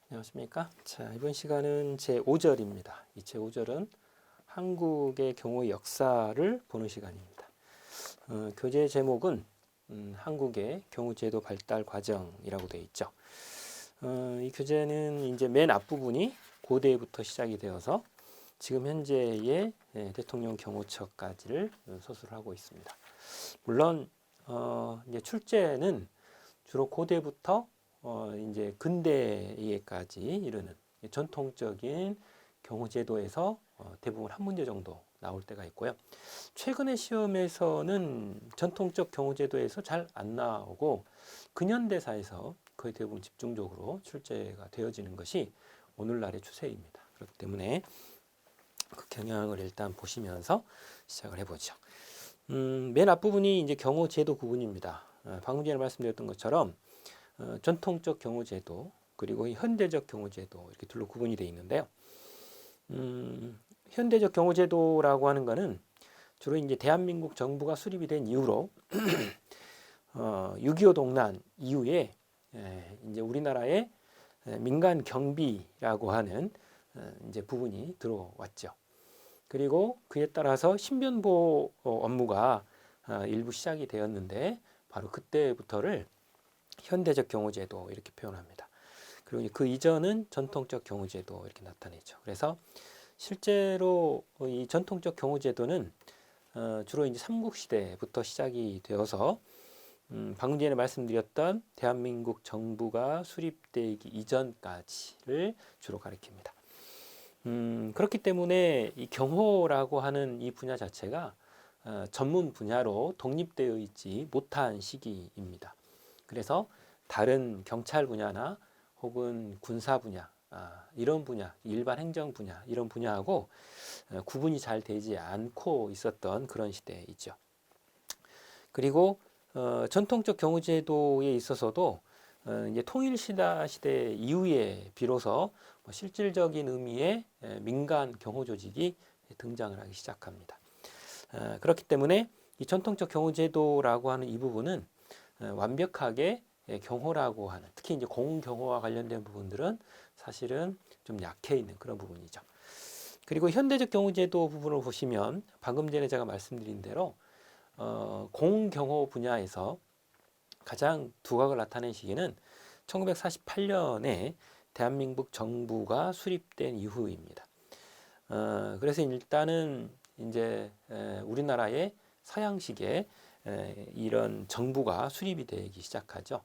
안녕하십니까? 자, 이번 시간은 제5절입니다. 이 제5절은 한국의 경호의 역사를 보는 시간입니다. 교재 제목은 한국의 경호제도 발달 과정이라고 되어 있죠. 이 교재는 이제 맨 앞부분이 고대부터 시작이 되어서 지금 현재의 대통령 경호처까지를 서술하고 있습니다. 물론 이제 출제는 주로 고대부터 이제 근대에까지 이르는 전통적인 경호제도에서 대부분 한 문제 정도 나올 때가 있고요. 최근의 시험에서는 전통적 경호제도에서 잘 안 나오고 근현대사에서 거의 대부분 집중적으로 출제가 되어지는 것이 오늘날의 추세입니다. 그렇기 때문에 그 경향을 일단 보시면서 시작을 해보죠. 맨 앞부분이 이제 경호제도 구분입니다. 방금 전에 말씀드렸던 것처럼 전통적 경호제도 그리고 현대적 경호제도 이렇게 둘로 구분이 되어 있는데요. 현대적 경호제도라고 하는 것은 주로 이제 대한민국 정부가 수립이 된 이후로 6.25 동란 이후에 이제 우리나라의 민간 경비라고 하는 이제 부분이 들어왔죠. 그리고 그에 따라서 신변보호 업무가 일부 시작이 되었는데 바로 그때부터를 현대적 경호제도 이렇게 표현합니다. 그리고 그 이전은 전통적 경호제도 이렇게 나타내죠. 그래서 실제로 이 전통적 경호제도는 주로 이제 삼국시대부터 시작이 되어서 방금 전에 말씀드렸던 대한민국 정부가 수립되기 이전까지를 주로 가리킵니다. 그렇기 때문에 이 경호라고 하는 이 분야 자체가 전문 분야로 독립되어 있지 못한 시기입니다. 그래서 다른 경찰 분야나 혹은 군사 분야, 이런 분야, 일반 행정 분야, 이런 분야하고 구분이 잘 되지 않고 있었던 그런 시대이죠. 그리고 전통적 경호제도에 있어서도 이제 통일시대 이후에 비로소 실질적인 의미의 민간 경호 조직이 등장을 하기 시작합니다. 그렇기 때문에 이 전통적 경호제도라고 하는 이 부분은 완벽하게 경호라고 하는, 특히 이제 공경호와 관련된 부분들은 사실은 좀 약해 있는 그런 부분이죠. 그리고 현대적 경호제도 부분을 보시면 방금 전에 제가 말씀드린 대로 공경호 분야에서 가장 두각을 나타낸 시기는 1948년에 대한민국 정부가 수립된 이후입니다. 그래서 일단은 이제 우리나라의 서양식의 이런 정부가 수립이 되기 시작하죠.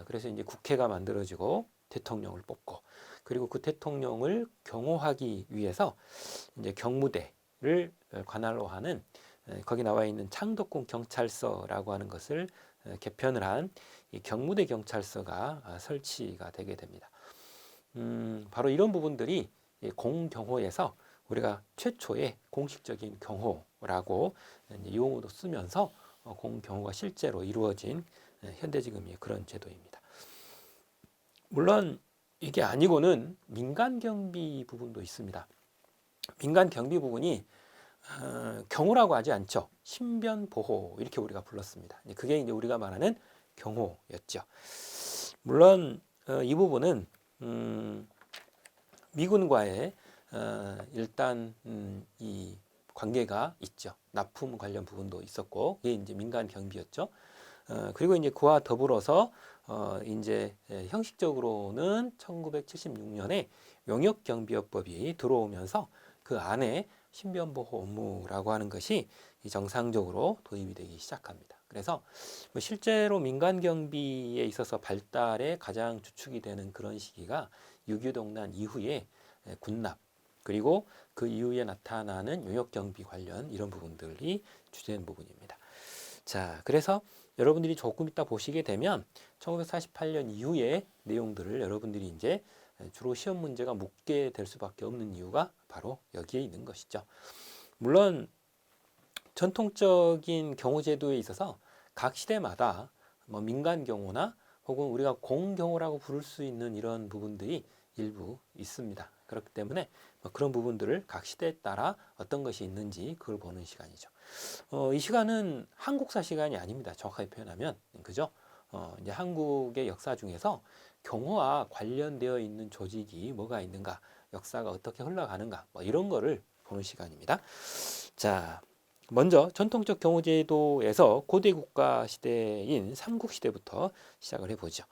그래서 이제 국회가 만들어지고 대통령을 뽑고 그리고 그 대통령을 경호하기 위해서 이제 경무대를 관할로 하는 거기 나와 있는 창덕궁 경찰서라고 하는 것을 개편을 한 이 경무대 경찰서가 설치가 되게 됩니다. 바로 이런 부분들이 공경호에서 우리가 최초의 공식적인 경호라고 용어도 쓰면서 공경호가 실제로 이루어진 현대지금의 그런 제도입니다. 물론 이게 아니고는 민간 경비 부분도 있습니다. 민간 경비 부분이 경호라고 하지 않죠. 신변보호 이렇게 우리가 불렀습니다. 그게 이제 우리가 말하는 경호였죠. 물론 이 부분은 미군과의 일단 이 관계가 있죠. 납품 관련 부분도 있었고, 이게 이제 민간 경비였죠. 그리고 이제 그와 더불어서 이제 형식적으로는 1976년에 용역경비업법이 들어오면서 그 안에 신변보호 업무라고 하는 것이 정상적으로 도입이 되기 시작합니다. 그래서 실제로 민간 경비에 있어서 발달에 가장 주축이 되는 그런 시기가 6.25 동란 이후에 군납 그리고 그 이후에 나타나는 용역경비 관련 이런 부분들이 주된 부분입니다. 자, 그래서 여러분들이 조금 이따 보시게 되면 1948년 이후의 내용들을 여러분들이 이제 주로 시험 문제가 묻게 될 수밖에 없는 이유가 바로 여기에 있는 것이죠. 물론 전통적인 경호제도에 있어서 각 시대마다 뭐 민간 경호나 혹은 우리가 공경호라고 부를 수 있는 이런 부분들이 일부 있습니다. 그렇기 때문에 그런 부분들을 각 시대에 따라 어떤 것이 있는지 그걸 보는 시간이죠. 이 시간은 한국사 시간이 아닙니다. 정확하게 표현하면 그죠? 이제 한국의 역사 중에서 경호와 관련되어 있는 조직이 뭐가 있는가, 역사가 어떻게 흘러가는가, 뭐 이런 거를 보는 시간입니다. 자, 먼저 전통적 경호제도에서 고대 국가 시대인 삼국시대부터 시작을 해보죠.